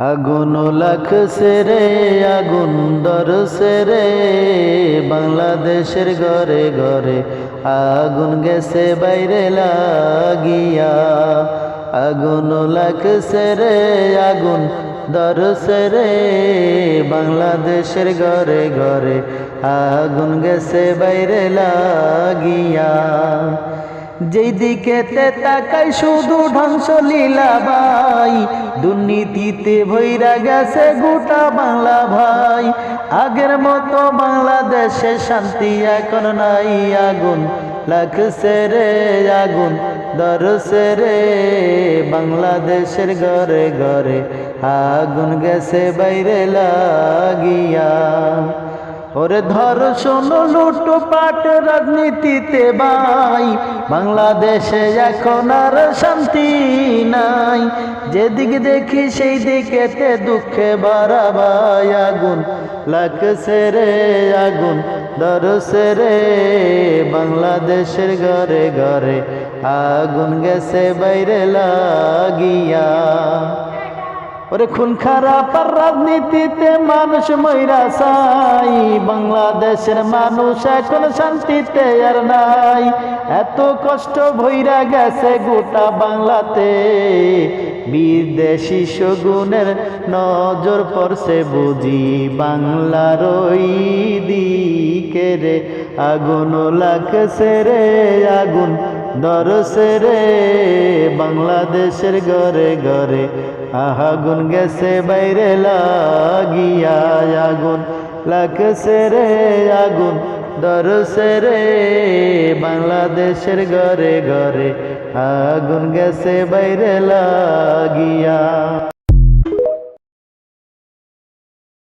আগুন লাগছে রে আগুন ধরছে রে বাংলাদেশের ঘরে ঘরে আগুন গেছে বাইরে লাগিয়া। আগুন লাগছে রে আগুন ধরছে রে বাংলাদেশের ঘরে ঘরে আগুন গেছে বাইরে লাগিয়া। যেই দিকে তাকাই শুধু ধ্বংস লীলা ভাই, দুর্নীতিতে ভৈরা গেছে গোটা বাংলা ভাই। আগের মতো বাংলাদেশে শান্তি এখন নাই। আগুন লাগছে রে আগুন ধরছে রে বাংলাদেশের ঘরে ঘরে আগুন গেছে বাইরে লাগিয়া। ওরে ধর্ষণ লুটপাট রাজনীতিতে ভাই বাংলাদেশে এখন আর শান্তি নাই। যেদিকে দেখি সেই দিকেতে দুঃখে ভরা ভাই। আগুন লাগছে রে আগুন ধরছে রে বাংলাদেশের ঘরে ঘরে আগুন গেছে বাইরে লাগিয়া। ওরে খুন খারাপ আর রাজনীতিতে মানুষ মইরা চাই, বাংলাদেশের মানুষ এখন শান্তিতে আর নাই। এত কষ্ট ভইরা গেছে গোটা বাংলাতে, বিদেশি শগুনের নজর পড়ছে বুঝি বাংলার ওই দিকে রে। আগুন লাগছে রে আগুন ধরছে রে বাংলাদেশের ঘরে ঘরে আগুন গেছে বাইরে লাগিয়া। আগুন লাগছে রে আগুন ধরছে রে বাংলাদেশের ঘরে ঘরে আগুন গেছে বাইরে লাগিয়া।